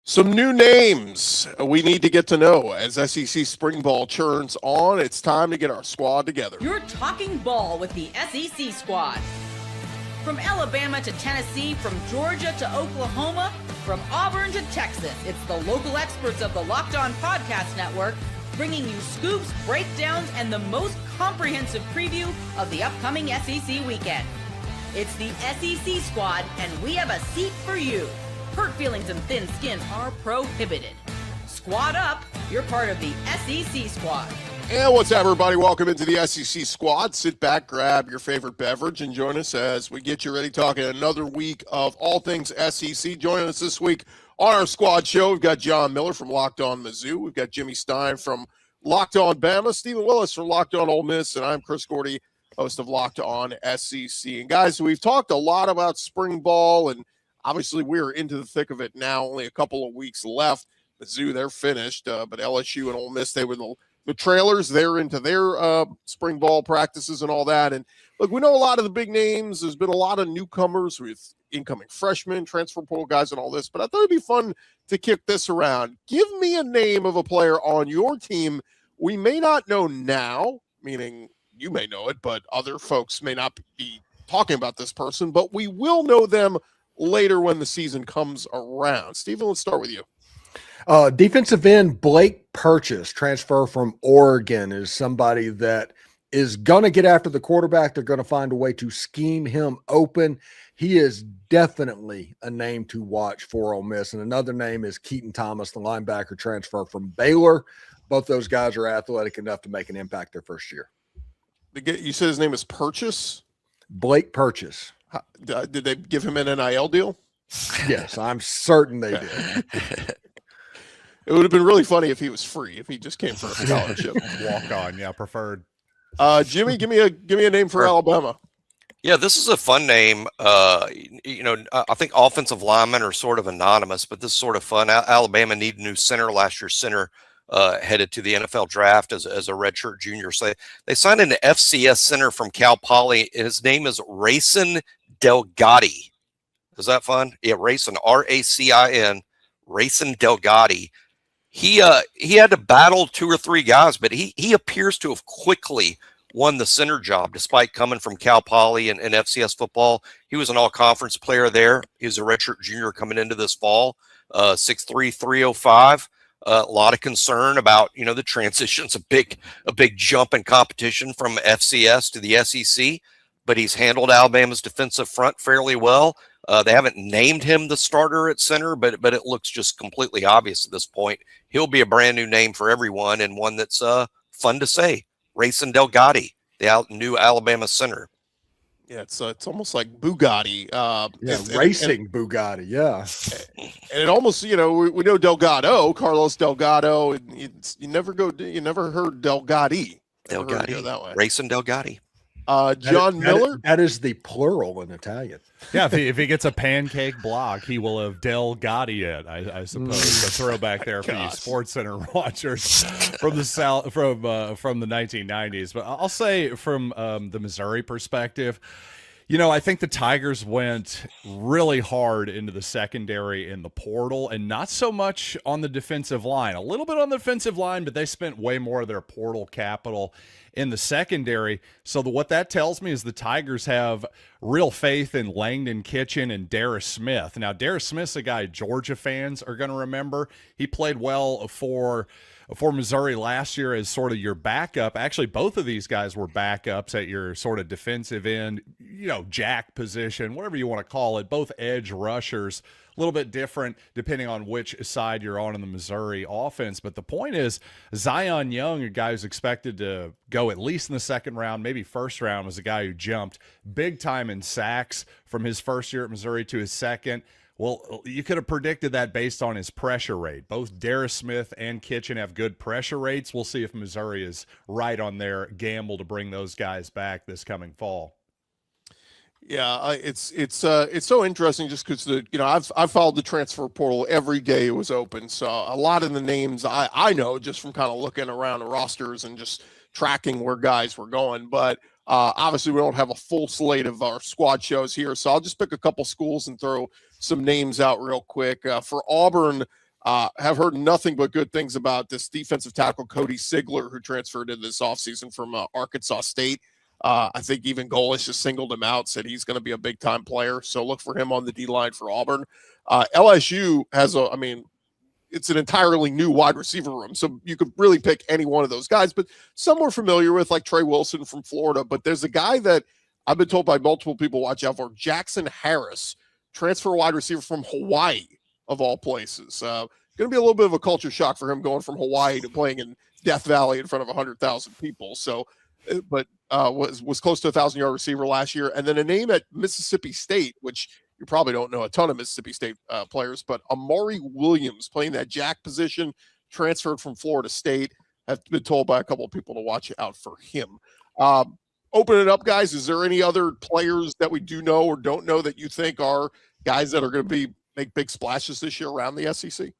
Some new names we need to get to know as SEC spring ball churns on. It's time to get our squad together. You're talking ball with the SEC squad. From Alabama to Tennessee, from Georgia to Oklahoma, from Auburn to Texas, it's the local experts of the Locked On Podcast Network bringing you scoops, breakdowns, and the most comprehensive preview of the upcoming SEC weekend. It's the SEC squad, and we have a seat for you. Hurt feelings and thin skin are prohibited. Squad up, you're part of the SEC squad. And what's up, everybody? Welcome into the SEC squad. Sit back, grab your favorite beverage, and join us as we get you ready talking another week of all things SEC. Joining us this week on our squad show, we've got Jon Miller from Locked On Mizzou. We've got Jimmy Stein from Locked On Bama, Stephen Willis from Locked On Ole Miss, and I'm Chris Gordy, host of Locked On SEC. And guys, we've talked a lot about spring ball, and obviously we're into the thick of it now. Only a couple of weeks left. Mizzou, they're finished, but LSU and Ole Miss, they were the trailers. They're into their spring ball practices and all that. And look, we know a lot of the big names. There's been a lot of newcomers with incoming freshmen, transfer portal guys, and all this. But I thought it'd be fun to kick this around. Give me a name of a player on your team we may not know now, meaning you may know it, but other folks may not be talking about this person, but we will know them later when the season comes around. Stephen, let's start with you. Defensive end Blake Purchase, transfer from Oregon, is somebody that is going to get after the quarterback. They're going to find a way to scheme him open. He is definitely a name to watch for Ole Miss. And another name is Keaton Thomas, the linebacker transfer from Baylor. Both those guys are athletic enough to make an impact their first year. You said his name is Purchase? Blake Purchase. Did they give him an NIL deal? Yes, I'm certain they did. It would have been really funny if he was free, if he just came for a scholarship. Walk on, yeah, preferred. Jimmy, give me a name for Alabama. Yeah, this is a fun name. I think offensive linemen are sort of anonymous, but this is sort of fun. Alabama needed a new center last year. Center headed to the NFL draft as a redshirt junior. So they signed an FCS center from Cal Poly. His name is Racin Delgatty. Is that fun? Yeah, Racin, R-A-C-I-N, Racin Delgatty. He had to battle two or three guys, but he appears to have quickly won the center job despite coming from Cal Poly and FCS football. He was an all-conference player there. He was a redshirt junior coming into this fall, 6'3", 305. A lot of concern about, the transition's a big jump in competition from FCS to the SEC, but he's handled Alabama's defensive front fairly well. They haven't named him the starter at center, but it looks just completely obvious at this point. He'll be a brand new name for everyone and one that's fun to say. Racin Delgatty, the new Alabama center. Yeah, it's almost like Bugatti. Racing Bugatti, yeah. And it almost, we know Delgado, Carlos Delgado. And you never heard Delgatti. Delgatti, that way. Racin Delgatty. Jon Miller. That is the plural in Italian. Yeah, if he gets a pancake block, he will have Delgatti it. I suppose a throwback there for you Sports Center watchers from the South, from the 1990s. But I'll say from the Missouri perspective, I think the Tigers went really hard into the secondary in the portal and not so much on the defensive line. A little bit on the defensive line, but they spent way more of their portal capital in the secondary. So what that tells me is the Tigers have real faith in Langdon Kitchen and Darius Smith. Now, Darius Smith's a guy Georgia fans are going to remember. He played well for Missouri last year as sort of your backup. Actually, both of these guys were backups at your sort of defensive end, jack position, whatever you want to call it, both edge rushers. A little bit different depending on which side you're on in the Missouri offense. But the point is, Zion Young, a guy who's expected to go at least in the second round, maybe first round, was a guy who jumped big time in sacks from his first year at Missouri to his second. Well, you could have predicted that based on his pressure rate. Both Darius Smith and Kitchen have good pressure rates. We'll see if Missouri is right on their gamble to bring those guys back this coming fall. Yeah, it's so interesting just because I've followed the transfer portal every day it was open. So a lot of the names I know just from kind of looking around the rosters and just tracking where guys were going. But obviously we don't have a full slate of our squad shows here, so I'll just pick a couple schools and throw some names out real quick. For Auburn, Have heard nothing but good things about this defensive tackle, Cody Sigler, who transferred in this offseason from Arkansas State. I think even Golesh has singled him out, said he's going to be a big-time player. So look for him on the D-line for Auburn. LSU has it's an entirely new wide receiver room. So you could really pick any one of those guys, but some we're familiar with, like Trey Wilson from Florida. But there's a guy that I've been told by multiple people watch out for, Jackson Harris, transfer wide receiver from Hawaii, of all places. Going to be a little bit of a culture shock for him going from Hawaii to playing in Death Valley in front of 100,000 people. So, but was close to 1,000-yard receiver last year. And then a name at Mississippi State, which you probably don't know a ton of Mississippi State players, but Amari Williams playing that jack position, transferred from Florida State. I've been told by a couple of people to watch out for him. Open it up, guys. Is there any other players that we do know or don't know that you think are guys that are going to make big splashes this year around the SEC?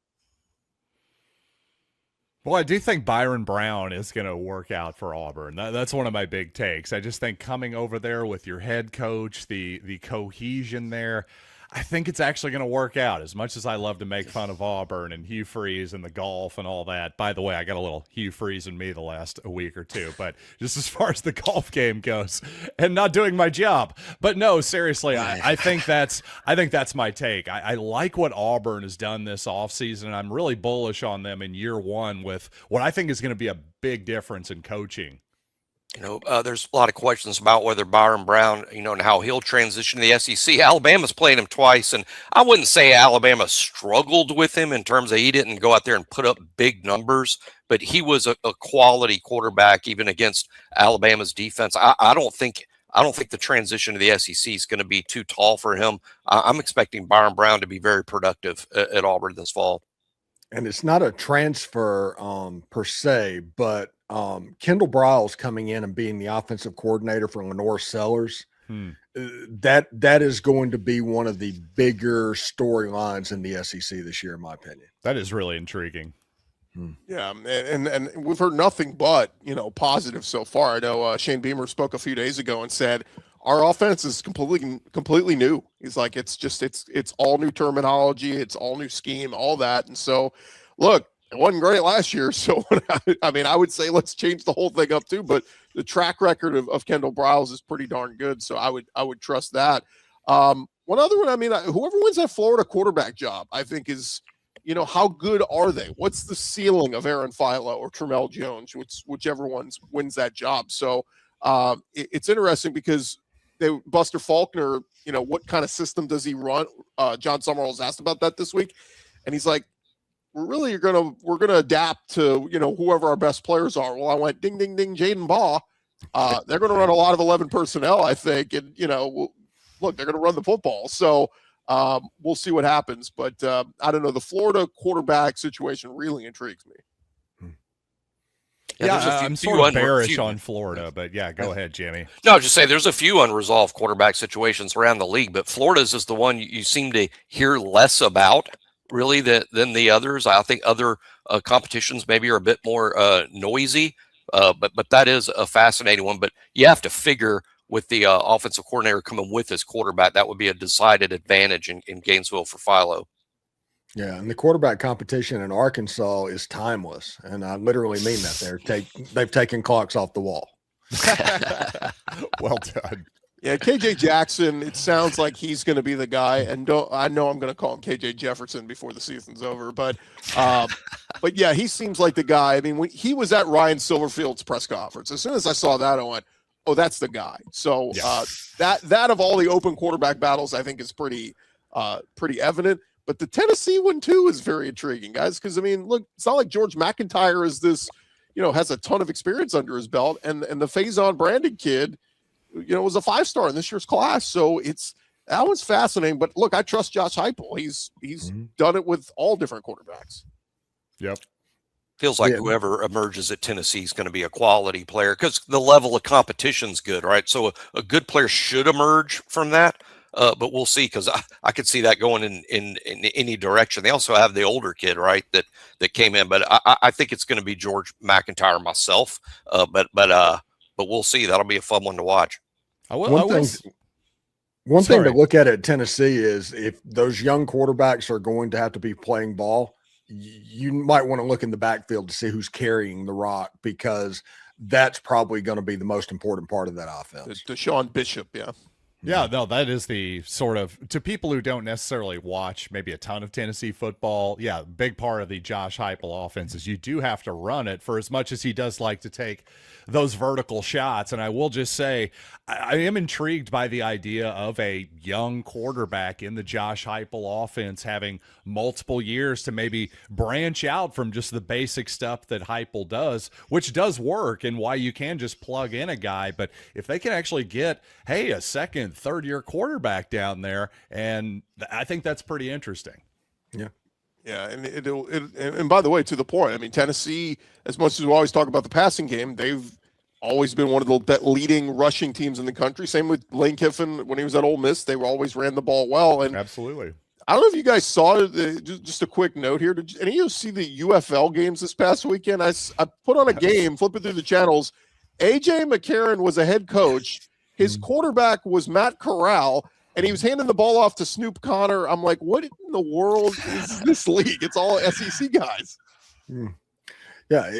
Well, I do think Byron Brown is going to work out for Auburn. That's one of my big takes. I just think coming over there with your head coach, the cohesion there, I think it's actually going to work out. As much as I love to make fun of Auburn and Hugh Freeze and the golf and all that. By the way, I got a little Hugh Freeze in me the last week or two, but just as far as the golf game goes and not doing my job. But no, seriously, I think that's my take. I like what Auburn has done this offseason, and I'm really bullish on them in year one with what I think is going to be a big difference in coaching. There's a lot of questions about whether Byron Brown, and how he'll transition to the SEC. Alabama's played him twice, and I wouldn't say Alabama struggled with him in terms of he didn't go out there and put up big numbers, but he was a quality quarterback even against Alabama's defense. I don't think the transition to the SEC is going to be too tall for him. I'm expecting Byron Brown to be very productive at Auburn this fall. And it's not a transfer per se, but Kendal Briles coming in and being the offensive coordinator for Lenore Sellers, that is going to be one of the bigger storylines in the SEC this year, in my opinion. That is really intriguing. Yeah, and we've heard nothing but positive so far. I know Shane Beamer spoke a few days ago and said our offense is completely new. He's like, it's all new terminology, it's all new scheme, all that. And so, look, it wasn't great last year. So, I would say let's change the whole thing up too. But the track record of Kendal Briles is pretty darn good. So I would trust that. One other one, whoever wins that Florida quarterback job, I think is, how good are they? What's the ceiling of Aaron Philo or Tramel Jones, whichever one wins that job? So it's interesting because Buster Faulkner, what kind of system does he run? Jon Sumrall was asked about that this week, and he's like, we're gonna adapt to whoever our best players are. Well, I went ding ding ding, Jaden Baugh. They're going to run a lot of 11 personnel, I think, and look, they're going to run the football. So we'll see what happens. But I don't know. The Florida quarterback situation really intrigues me. I'm sort of bearish on Florida, but go ahead, Jimmy. No, just say there's a few unresolved quarterback situations around the league, but Florida's is the one you seem to hear less about, really, than the others. I think other competitions maybe are a bit more noisy, but that is a fascinating one. But you have to figure with the offensive coordinator coming with his quarterback, that would be a decided advantage in Gainesville for Philo. Yeah, and the quarterback competition in Arkansas is timeless, and I literally mean that. They've taken clocks off the wall. Well done. Yeah, KJ Jackson, it sounds like he's going to be the guy, and I know I'm going to call him KJ Jefferson before the season's over, but yeah, he seems like the guy. When he was at Ryan Silverfield's press conference, as soon as I saw that, I went, oh, that's the guy. So that of all the open quarterback battles, I think is pretty evident. But the Tennessee one too is very intriguing, guys, because look, it's not like George McIntyre is this, has a ton of experience under his belt, and the Faison Brandon kid, was a 5-star in this year's class. So that one's fascinating. But look, I trust Josh Heupel. He's done it with all different quarterbacks. Yep. Feels like whoever emerges at Tennessee is going to be a quality player because the level of competition's good, right? So a good player should emerge from that. But we'll see, because I could see that going in any direction. They also have the older kid, right, that came in. But I think it's going to be George McIntyre myself. But we'll see. That'll be a fun one to watch. One thing to look at Tennessee is if those young quarterbacks are going to have to be playing ball, you might want to look in the backfield to see who's carrying the rock, because that's probably going to be the most important part of that offense. Deshaun Bishop, yeah. Yeah, no, that is the sort of, to people who don't necessarily watch maybe a ton of Tennessee football, yeah, big part of the Josh Heupel offense is you do have to run it, for as much as he does like to take those vertical shots. And I will just say, I am intrigued by the idea of a young quarterback in the Josh Heupel offense having multiple years to maybe branch out from just the basic stuff that Heupel does, which does work, and why you can just plug in a guy. But if they can actually get, hey, a second, third-year quarterback down there, and I think that's pretty interesting. Yeah. Yeah, and and by the way, to the point, I mean, Tennessee, as much as we always talk about the passing game, they've always been one of the leading rushing teams in the country. Same with Lane Kiffin when he was at Ole Miss. They always ran the ball well. And absolutely. I don't know if you guys saw it. Just a quick note here. Did any of you see the UFL games this past weekend? I put on a game, flipping through the channels. A.J. McCarron was a head coach. His quarterback was Matt Corral, and he was handing the ball off to Snoop Connor. I'm like, what in the world is this league? It's all SEC guys. Yeah,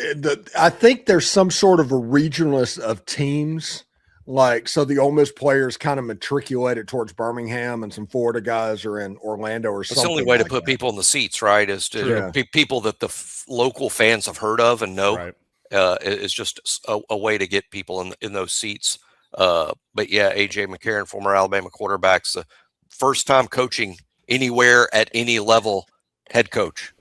I think there's some sort of a regionalist of teams. Like, so the Ole Miss players kind of matriculated towards Birmingham, and some Florida guys are in Orlando or something. It's the only way to like put that. people in the seats, right? Is to people that the local fans have heard of and know. Right. Is just a way to get people in those seats. But yeah, A.J. McCarron, former Alabama quarterback's the first time coaching anywhere at any level, head coach.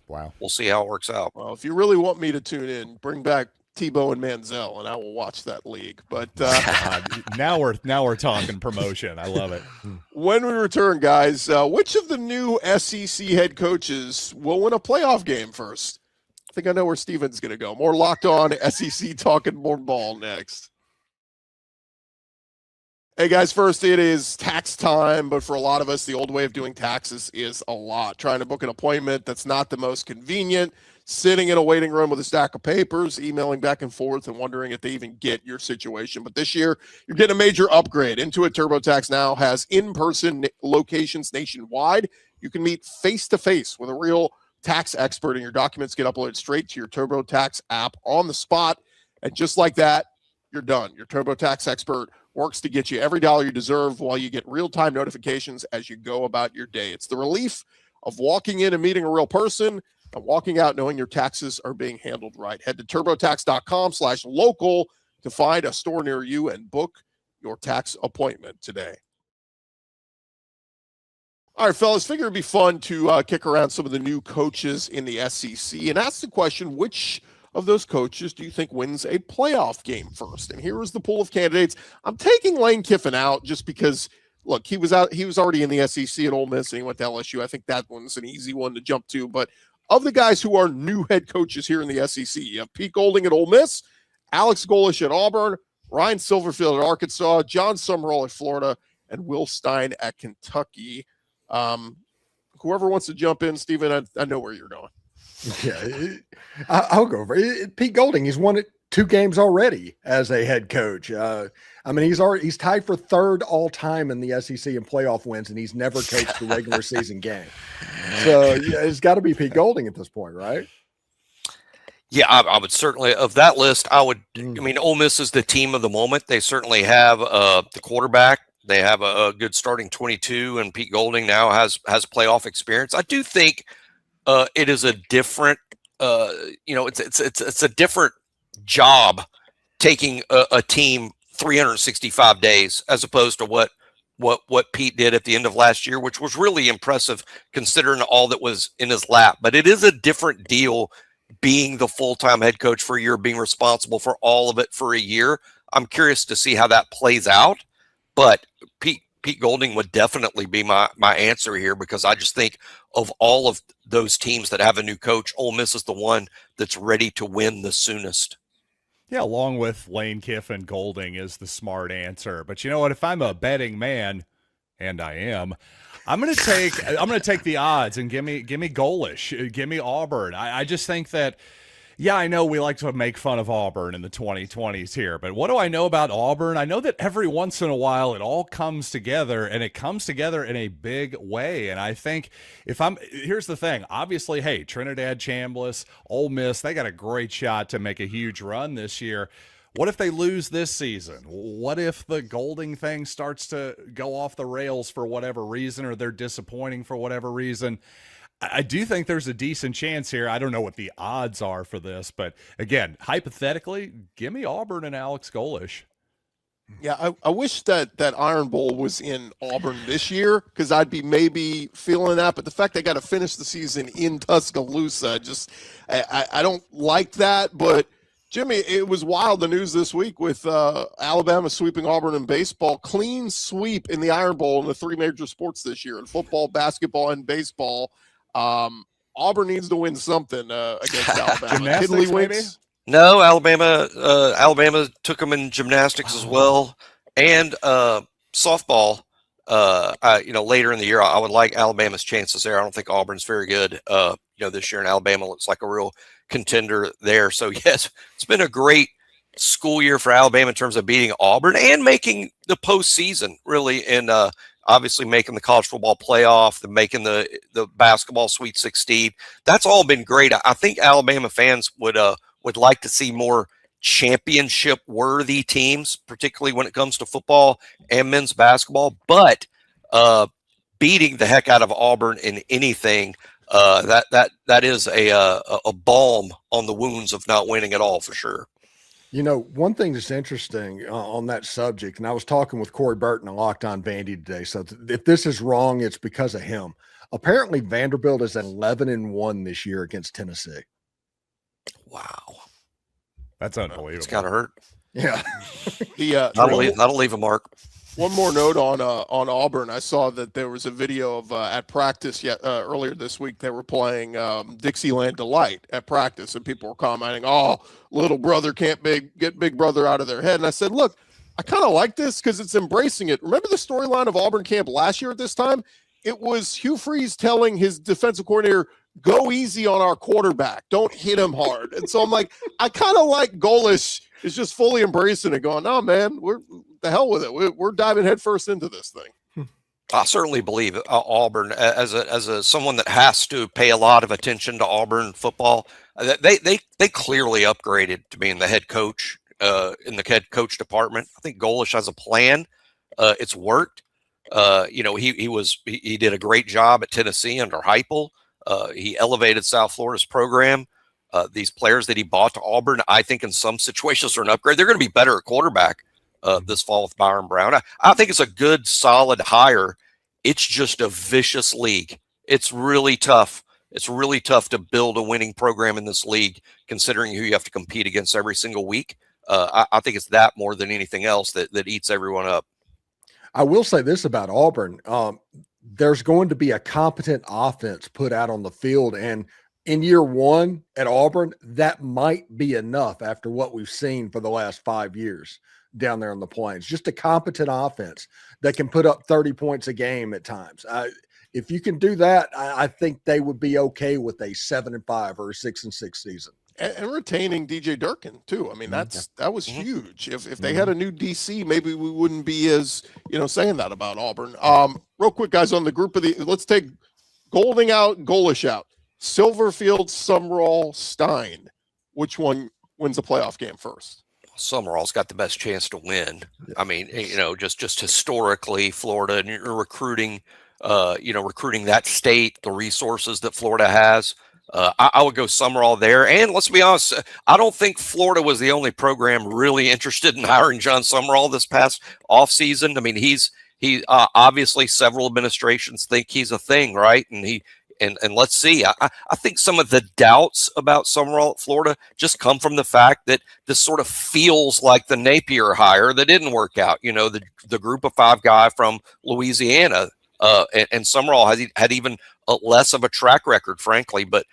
Wow. We'll see how it works out. Well, if you really want me to tune in, bring back Tebow and Manziel, and I will watch that league. But now we're talking promotion. I love it. When we return, guys, which of the new SEC head coaches will win a playoff game first? I think I know where Steven's going to go. More Locked On SEC talking more ball next. Hey, guys, first, it is tax time, but for a lot of us, the old way of doing taxes is a lot. Trying to book an appointment that's not the most convenient, sitting in a waiting room with a stack of papers, emailing back and forth, and wondering if they even get your situation. But this year, you're getting a major upgrade. Intuit TurboTax now has in-person locations nationwide. You can meet face-to-face with a real tax expert, and your documents get uploaded straight to your TurboTax app on the spot. And just like that, you're done. Your TurboTax expert works to get you every dollar you deserve while you get real-time notifications as you go about your day. It's the relief of walking in and meeting a real person and walking out knowing your taxes are being handled right. Head to turbotax.com/local to find a store near you and book your tax appointment today. All right, fellas, figure it'd be fun to kick around some of the new coaches in the SEC and ask the question, which of those coaches do you think wins a playoff game first? And here is the pool of candidates. I'm taking Lane Kiffin out just because, look, he was already in the SEC at Ole Miss, and he went to LSU. I think that one's an easy one to jump to. But of the guys who are new head coaches here in the SEC, you have Pete Golding at Ole Miss, Alex Golesh at Auburn, Ryan Silverfield at Arkansas, Jon Sumrall at Florida, and Will Stein at Kentucky. Whoever wants to jump in, Steven, I know where you're going. Yeah, I'll go over it. Pete Golding, he's won it 2 games already as a head coach. I mean, he's tied for 3rd all time in the SEC in playoff wins, and he's never coached a regular season game. So yeah, it's got to be Pete Golding at this point, right? Yeah, I would certainly, of that list, I mean, Ole Miss is the team of the moment. They certainly have the quarterback. They have a good starting 22, and Pete Golding now has playoff experience. I do think it is a different, it's a different job taking a team 365 days as opposed to what Pete did at the end of last year, which was really impressive considering all that was in his lap. But it is a different deal being the full-time head coach for a year, being responsible for all of it for a year. I'm curious to see how that plays out. But Pete Golding would definitely be my answer here, because I just think of all of those teams that have a new coach, Ole Miss is the one that's ready to win the soonest. Yeah, along with Lane Kiffin, Golding is the smart answer. But you know what? If I'm a betting man, and I am, I'm gonna take the odds and give me Golesh, give me Auburn. I just think that Yeah, I know we like to make fun of Auburn in the 2020s here, but what do I know about Auburn? I know that every once in a while it all comes together, and it comes together in a big way. And I think here's the thing. Obviously, hey, Trinidad Chambliss, Ole Miss, they got a great shot to make a huge run this year. What if they lose this season? What if the Golding thing starts to go off the rails for whatever reason, or they're disappointing for whatever reason? I do think there's a decent chance here. I don't know what the odds are for this, but again, hypothetically, give me Auburn and Alex Golesh. Yeah, I wish that Iron Bowl was in Auburn this year, because I'd be maybe feeling that. But the fact they got to finish the season in Tuscaloosa, I don't like that. But Jimmy, it was wild, the news this week with Alabama sweeping Auburn in baseball. Clean sweep in the Iron Bowl in the three major sports this year, in football, basketball, and baseball. Auburn needs to win something against Alabama. Gymnastics, maybe? No, Alabama took them in gymnastics as well, and softball. Later in the year, I would like Alabama's chances there. I don't think Auburn's very good. This year, and Alabama looks like a real contender there. So yes, it's been a great school year for Alabama in terms of beating Auburn and making the postseason, really, and obviously making the college football playoff, making the basketball Sweet 16. That's all been great. I think Alabama fans would like to see more championship-worthy teams, particularly when it comes to football and men's basketball. But beating the heck out of Auburn in anything, that is a balm on the wounds of not winning at all, for sure. You know, one thing that's interesting on that subject, and I was talking with Corey Burton and Locked On Vandy today, so if this is wrong, it's because of him. Apparently, Vanderbilt is 11-1 this year against Tennessee. Wow. That's unbelievable. It's got to hurt. Yeah. That'll leave a mark. One more note on Auburn. I saw that there was a video of at practice earlier this week. They were playing Dixieland Delight at practice, and people were commenting, "Oh, little brother can't get big brother out of their head." And I said, "Look, I kind of like this because it's embracing it." Remember the storyline of Auburn camp last year at this time? It was Hugh Freeze telling his defensive coordinator, "Go easy on our quarterback. Don't hit him hard." And so I'm like, I kind of like Golesh is just fully embracing it, going, "No, man, we're the hell with it. We're diving headfirst into this thing." I certainly believe Auburn, as someone that has to pay a lot of attention to Auburn football. They clearly upgraded to being the head coach in the head coach department. I think Golesh has a plan. It's worked. He did a great job at Tennessee under Heupel. He elevated South Florida's program. These players that he bought to Auburn, I think in some situations are an upgrade. They're going to be better at quarterback this fall with Byrum Brown. I think it's a good, solid hire. It's just a vicious league. It's really tough. It's really tough to build a winning program in this league, considering who you have to compete against every single week. I think it's that more than anything else that eats everyone up. I will say this about Auburn. There's going to be a competent offense put out on the field, and in year one at Auburn, that might be enough after what we've seen for the last 5 years down there on the Plains. Just a competent offense that can put up 30 points a game at times. If you can do that, I think they would be okay with a 7-5 or a 6-6 season. And retaining DJ Durkin too. I mean, that was huge. If they had a new DC, maybe we wouldn't be as saying that about Auburn. Real quick, guys, on the group of let's take Golding out, Golesh out. Silverfield, Sumrall, Stein. Which one wins the playoff game first? Sumrall's got the best chance to win. I mean, just historically, Florida, and you're recruiting that state, the resources that Florida has. I would go Sumrall there. And let's be honest, I don't think Florida was the only program really interested in hiring Jon Sumrall this past offseason. I mean, he obviously several administrations think he's a thing, right? And let's see. I think some of the doubts about Sumrall at Florida just come from the fact that this sort of feels like the Napier hire that didn't work out. The group of five guy from Louisiana, and Sumrall had even less of a track record, frankly. But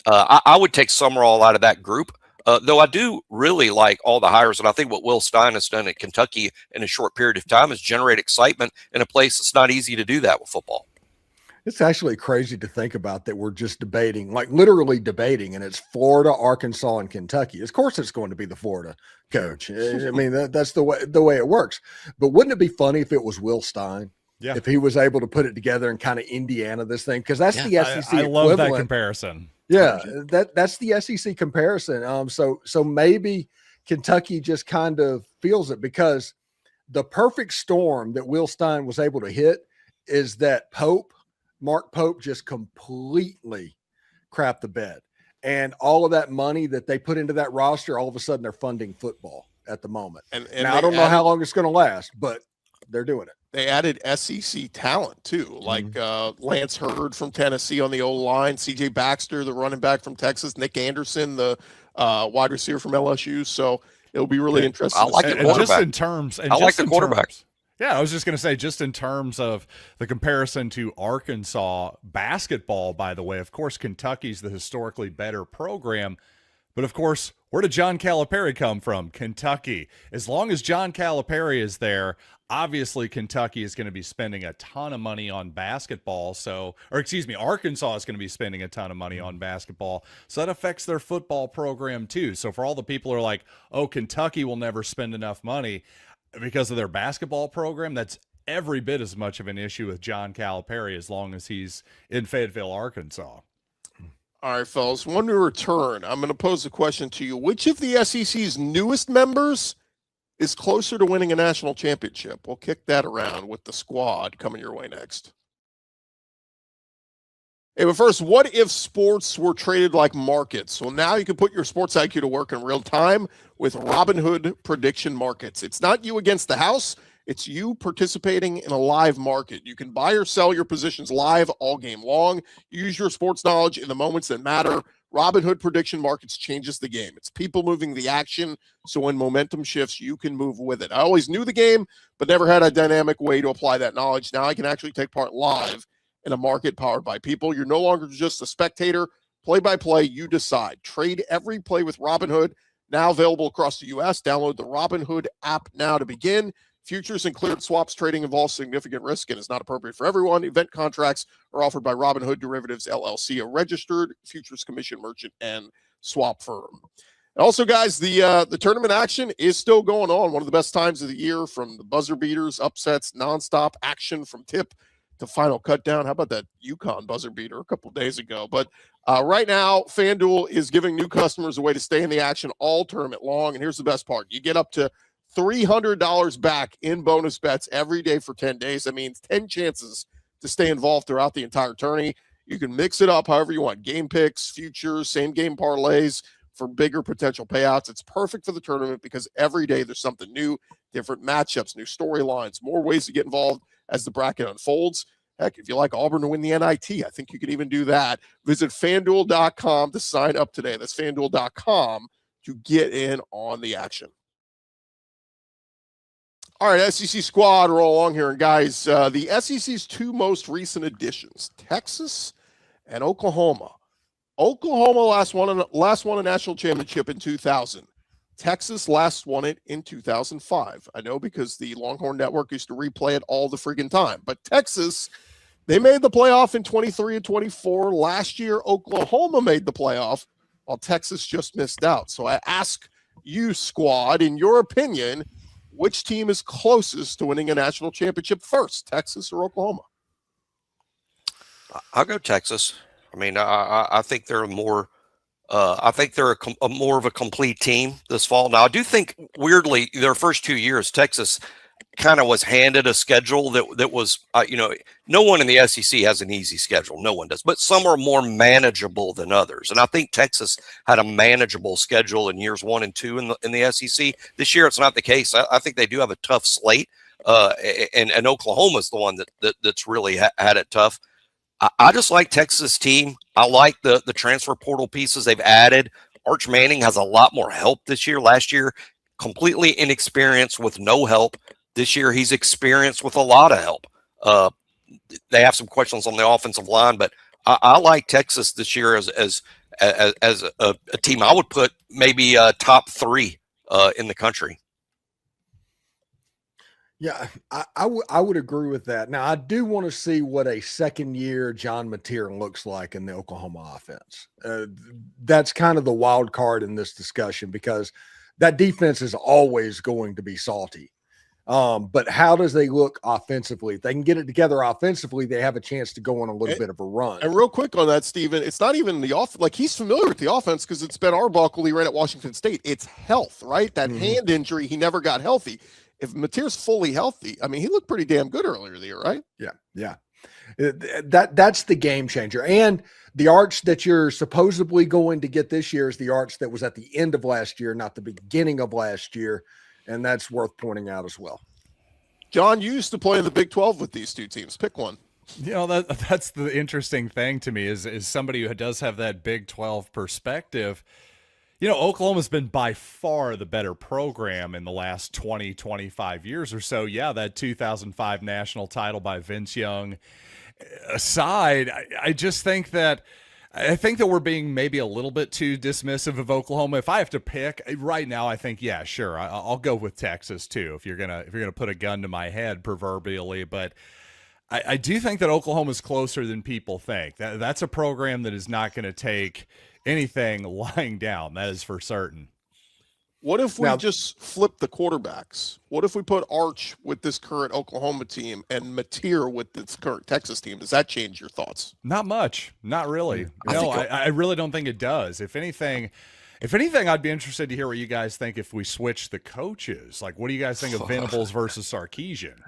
I would take Sumrall out of that group. Though I do really like all the hires, and I think what Will Stein has done at Kentucky in a short period of time is generate excitement in a place that's not easy to do that with football. It's actually crazy to think about that we're just debating, like literally debating, and it's Florida, Arkansas, and Kentucky. Of course, it's going to be the Florida coach. I mean, that's the way it works. But wouldn't it be funny if it was Will Stein? Yeah. If he was able to put it together and kind of Indiana this thing, because that's the SEC. I love that equivalent. comparison. Yeah, that's the SEC comparison. So maybe Kentucky just kind of feels it, because the perfect storm that Will Stein was able to hit is that Mark Pope just completely crapped the bed. And all of that money that they put into that roster, all of a sudden they're funding football at the moment. And now, I don't know how long it's going to last, but they're doing it. They added SEC talent too, like Lance Hurd from Tennessee on the O-line, CJ Baxter, the running back from Texas, Nick Anderson, the wide receiver from LSU. So it'll be really interesting. I like the quarterback. Just in terms, I like the quarterback. Yeah, I was just going to say, just in terms of the comparison to Arkansas basketball, by the way, of course, Kentucky's the historically better program. But, of course, where did John Calipari come from? Kentucky. As long as John Calipari is there, obviously Kentucky is going to be spending a ton of money on basketball. Arkansas is going to be spending a ton of money on basketball. So that affects their football program too. So for all the people who are like, oh, Kentucky will never spend enough money because of their basketball program, that's every bit as much of an issue with John Calipari as long as he's in Fayetteville, Arkansas. All right, fellas, when we return, I'm going to pose a question to you. Which of the SEC's newest members is closer to winning a national championship? We'll kick that around with the squad coming your way next. Hey, but first, what if sports were traded like markets? Well, now you can put your sports IQ to work in real time with Robinhood Prediction Markets. It's not you against the house. It's you participating in a live market. You can buy or sell your positions live all game long. Use your sports knowledge in the moments that matter. Robinhood Prediction Markets changes the game. It's people moving the action, so when momentum shifts, you can move with it. I always knew the game, but never had a dynamic way to apply that knowledge. Now I can actually take part live in a market powered by people. You're no longer just a spectator. Play-by-play, you decide. Trade every play with Robinhood, now available across the U.S. Download the Robinhood app now to begin. Futures and cleared swaps trading involves significant risk and is not appropriate for everyone. Event contracts are offered by Robinhood Derivatives LLC, a registered futures commission merchant and swap firm. And also, guys, the tournament action is still going on. One of the best times of the year, from the buzzer beaters, upsets, nonstop action from tip to final cut down. How about that UConn buzzer beater a couple days ago? But right now, FanDuel is giving new customers a way to stay in the action all tournament long. And here's the best part. You get up to $300 back in bonus bets every day for 10 days. That means 10 chances to stay involved throughout the entire tourney. You can mix it up however you want. Game picks, futures, same game parlays for bigger potential payouts. It's perfect for the tournament because every day there's something new, different matchups, new storylines, more ways to get involved as the bracket unfolds. Heck, if you like Auburn to win the NIT, I think you could even do that. Visit FanDuel.com to sign up today. That's FanDuel.com to get in on the action. All right, SEC squad, roll along here. And guys, the SEC's two most recent additions, Texas and Oklahoma. Oklahoma last won a national championship in 2000. Texas last won it in 2005. I know because the Longhorn Network used to replay it all the freaking time. But Texas, they made the playoff in 23 and 24. Last year, Oklahoma made the playoff while Texas just missed out. So I ask you, squad, in your opinion, which team is closest to winning a national championship first, Texas or Oklahoma? I'll go Texas. I mean, I think they're more. I think they're a more of a complete team this fall. Now, I do think, weirdly, their first 2 years, Texas kind of was handed a schedule that was, no one in the SEC has an easy schedule. No one does, but some are more manageable than others. And I think Texas had a manageable schedule in years 1 and 2 in the SEC. This year, it's not the case. I think they do have a tough slate, and Oklahoma's the one that's really had it tough. I just like Texas team. I like the transfer portal pieces they've added. Arch Manning has a lot more help this year. Last year, completely inexperienced with no help. This year, he's experienced with a lot of help. They have some questions on the offensive line, but I like Texas this year as a team. I would put maybe top 3 in the country. Yeah, I would agree with that. Now, I do want to see what a second-year John Mateer looks like in the Oklahoma offense. That's kind of the wild card in this discussion because that defense is always going to be salty. But how does they look offensively? If they can get it together offensively, they have a chance to go on a little bit of a run. And real quick on that, Steven, it's not even the off. Like, he's familiar with the offense because it's Ben Arbuckle. He ran at Washington State. It's health, right? That hand injury, he never got healthy. If Mateer's fully healthy, I mean, he looked pretty damn good earlier in the year, right? Yeah. That's the game changer. And the arch that you're supposedly going to get this year is the arch that was at the end of last year, not the beginning of last year. And that's worth pointing out as well. John, you used to play in the Big 12 with these two teams. Pick one. You know, that's the interesting thing to me is somebody who does have that Big 12 perspective. You know, Oklahoma's been by far the better program in the last 20, 25 years or so. Yeah, that 2005 national title by Vince Young aside, I just think that we're being maybe a little bit too dismissive of Oklahoma. If I have to pick right now, I think, yeah, sure, I'll go with Texas too. If you're gonna put a gun to my head, proverbially, but I do think that Oklahoma's closer than people think. That's a program that is not going to take anything lying down. That is for certain. What if we just flip the quarterbacks? What if we put Arch with this current Oklahoma team and Mateer with this current Texas team? Does that change your thoughts? Not much. Not really. No, I really don't think it does. If anything, I'd be interested to hear what you guys think if we switch the coaches. Like, what do you guys think of Venables versus Sarkisian?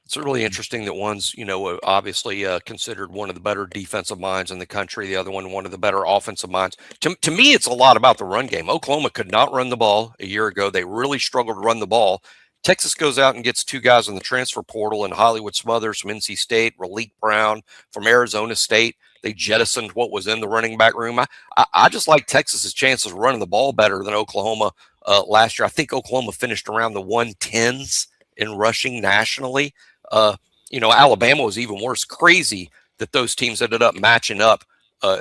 It's really interesting that one's, obviously considered one of the better defensive minds in the country. The other one of the better offensive minds. To me, it's a lot about the run game. Oklahoma could not run the ball a year ago. They really struggled to run the ball. Texas goes out and gets two guys in the transfer portal in Hollywood Smothers from NC State, Raleek Brown from Arizona State. They jettisoned what was in the running back room. I just like Texas's chances of running the ball better than Oklahoma last year. I think Oklahoma finished around the 110s in rushing nationally. Alabama was even worse. Crazy that those teams ended up matching up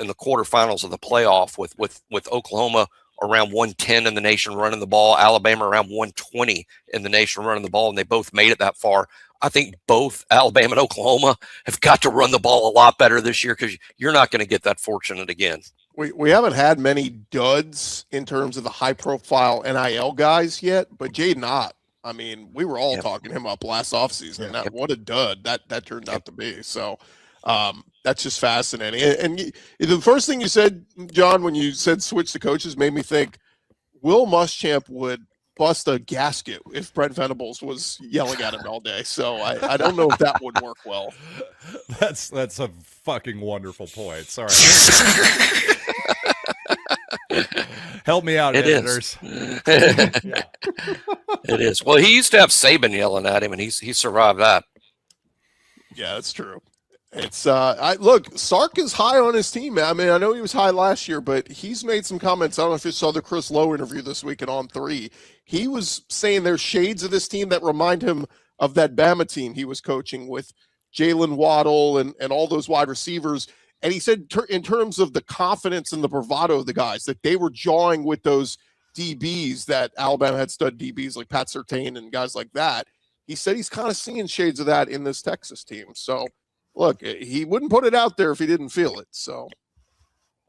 in the quarterfinals of the playoff with Oklahoma around 110 in the nation running the ball, Alabama around 120 in the nation running the ball, and they both made it that far. I think both Alabama and Oklahoma have got to run the ball a lot better this year because you're not going to get that fortunate again. We haven't had many duds in terms of the high-profile NIL guys yet, but Jaden Ott, I mean, we were all talking him up last offseason. What a dud that turned out to be. So that's just fascinating. And the first thing you said, John, when you said switch the coaches, made me think Will Muschamp would bust a gasket if Brent Venables was yelling at him all day. So I don't know if that would work well. That's a fucking wonderful point. Sorry. Help me out, editors. It is. Well, he used to have Saban yelling at him, and he survived that. Yeah, that's true. It's look, Sark is high on his team, man. I mean, I know he was high last year, but he's made some comments. I don't know if you saw the Chris Lowe interview this week at On 3. He was saying there's shades of this team that remind him of that Bama team he was coaching with Jalen Waddle and all those wide receivers. And he said in terms of the confidence and the bravado of the guys, that they were jawing with those DBs that Alabama had stud DBs like Pat Surtain and guys like that. He said he's kind of seeing shades of that in this Texas team. So, look, he wouldn't put it out there if he didn't feel it. So,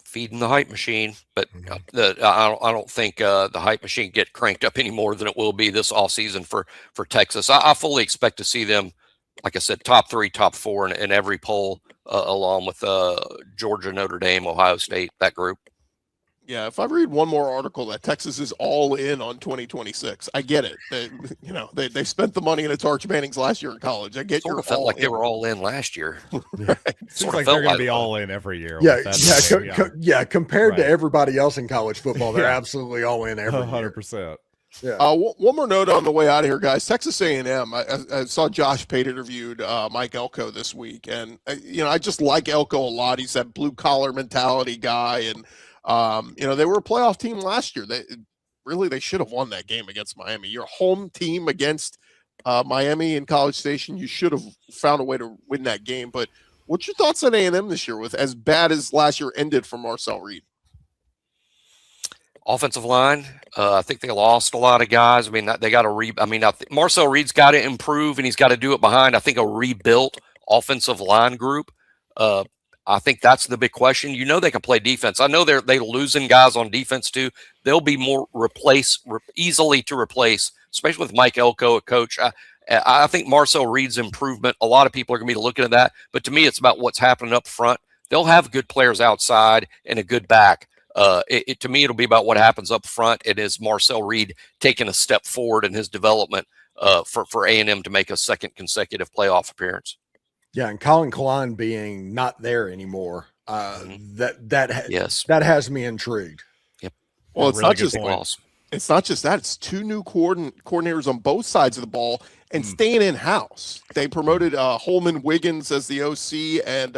feeding the hype machine, but I don't think the hype machine get cranked up any more than it will be this offseason for Texas. I fully expect to see them, like I said, top 3, top 4 in every poll, along with Georgia, Notre Dame, Ohio State, that group. Yeah, if I read one more article that Texas is all in on 2026, I get it. They spent the money in its Arch Mannings last year in college. I get you. Felt like they were all in last year. Right. Seems like they're going to be all in every year. Compared to everybody else in college football, they're absolutely all in every 100%. year. Yeah. One more note on the way out of here, guys. Texas A&M. I saw Josh Pate interviewed Mike Elko this week, and I just like Elko a lot. He's that blue collar mentality guy, and they were a playoff team last year. They should have won that game against Miami. Your home team against Miami in College Station, you should have found a way to win that game. But what's your thoughts on A&M this year with as bad as last year ended for Marcel Reed? Offensive line, I think they lost a lot of guys. I mean, they got to I think Marcel Reed's got to improve, and he's got to do it behind, I think, a rebuilt offensive line group. I think that's the big question. They can play defense. I know they losing guys on defense too. They'll be more easily to replace, especially with Mike Elko, a coach. I think Marcel Reed's improvement, a lot of people are going to be looking at that. But to me, it's about what's happening up front. They'll have good players outside and a good back. To me, it'll be about what happens up front. It is Marcel Reed taking a step forward in his development for A&M to make a second consecutive playoff appearance. Yeah, and Colin Klein being not there anymore, that has me intrigued. Yep. Well, it's really not just that. It's two new coordinators on both sides of the ball and staying in house. They promoted Holman Wiggins as the OC and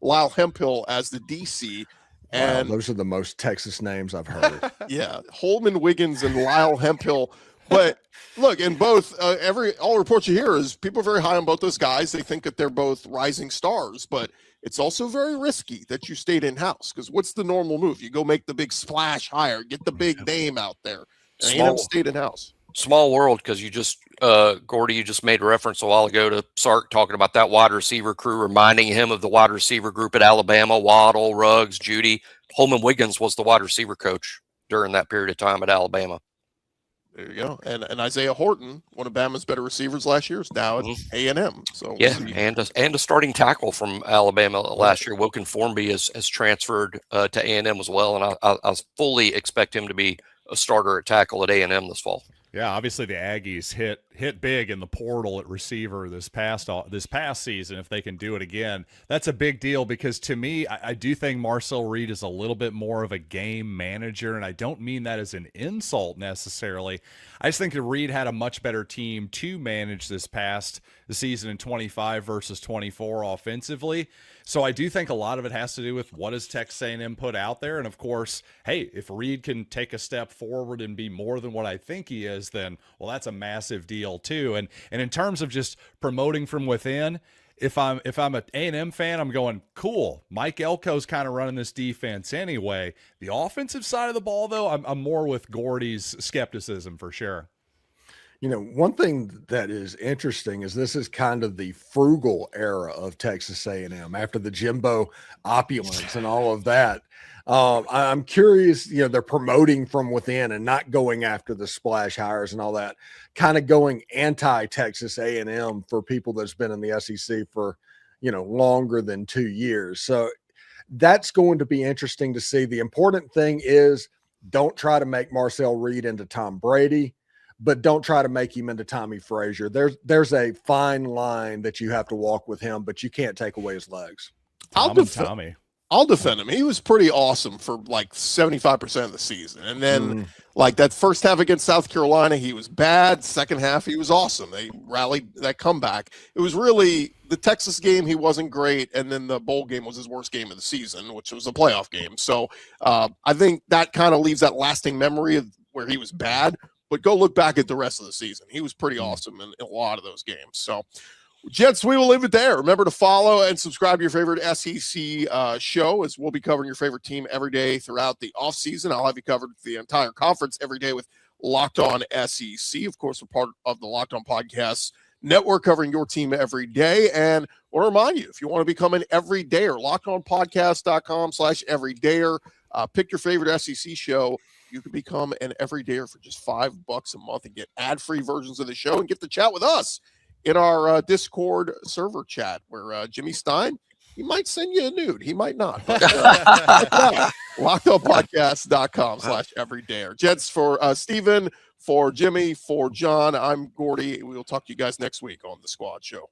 Lyle Hemphill as the DC. And wow, those are the most Texas names I've heard. Yeah, Holman Wiggins and Lyle Hemphill. But look, in both, all reports you hear is people are very high on both those guys. They think that they're both rising stars, but it's also very risky that you stayed in house, because what's the normal move? You go make the big splash hire, get the big name out there. And stayed in house. Small world, because you just Gordy, you just made reference a while ago to Sark talking about that wide receiver crew, reminding him of the wide receiver group at Alabama: Waddle, Ruggs, Judy. Holman Wiggins was the wide receiver coach during that period of time at Alabama. There you go. And Isaiah Horton, one of Bama's better receivers last year, is now at A&M. So yeah, and a starting tackle from Alabama last year. Wilkin Formby has transferred to A&M as well, and I fully expect him to be a starter at tackle at A&M this fall. Yeah, obviously the Aggies hit big in the portal at receiver this past season. If they can do it again, that's a big deal, because to me, I do think Marcel Reed is a little bit more of a game manager, and I don't mean that as an insult necessarily. I just think that Reed had a much better team to manage this past season in 25 versus 24 offensively. So I do think a lot of it has to do with what does Texas A&M put out there. And of course, hey, if Reed can take a step forward and be more than what I think he is, then, well, that's a massive deal too. And in terms of just promoting from within, if I'm an A&M fan, I'm going, cool, Mike Elko's kind of running this defense anyway. The offensive side of the ball, though, I'm more with Gordy's skepticism for sure. One thing that is interesting is this is kind of the frugal era of Texas A&M after the Jimbo opulence and all of that. I'm curious, they're promoting from within and not going after the splash hires and all that, kind of going anti-Texas A&M for people that's been in the SEC for, longer than 2 years. So that's going to be interesting to see. The important thing is don't try to make Marcel Reed into Tom Brady, but don't try to make him into Tommy Frazier. There's a fine line that you have to walk with him, but you can't take away his legs. I'll defend him. He was pretty awesome for like 75% of the season. And then like that first half against South Carolina, he was bad. Second half, he was awesome. They rallied that comeback. It was really the Texas game. He wasn't great. And then the bowl game was his worst game of the season, which was a playoff game. So I think that kind of leaves that lasting memory of where he was bad. But go look back at the rest of the season. He was pretty awesome in a lot of those games. So, Jets, we will leave it there. Remember to follow and subscribe to your favorite SEC show, as we'll be covering your favorite team every day throughout the offseason. I'll have you covered the entire conference every day with Locked On SEC. Of course, we're part of the Locked On Podcasts Network, covering your team every day. And I want to remind you, if you want to become an everydayer, lockedonpodcast.com/everydayer. Pick your favorite SEC show. You can become an everydayer for just $5 a month and get ad-free versions of the show and get to chat with us in our Discord server chat, where Jimmy Stein, he might send you a nude. He might not. LockedOnPodcast.com/everydayer. Jets, for Steven, for Jimmy, for John, I'm Gordy. We will talk to you guys next week on The Squad Show.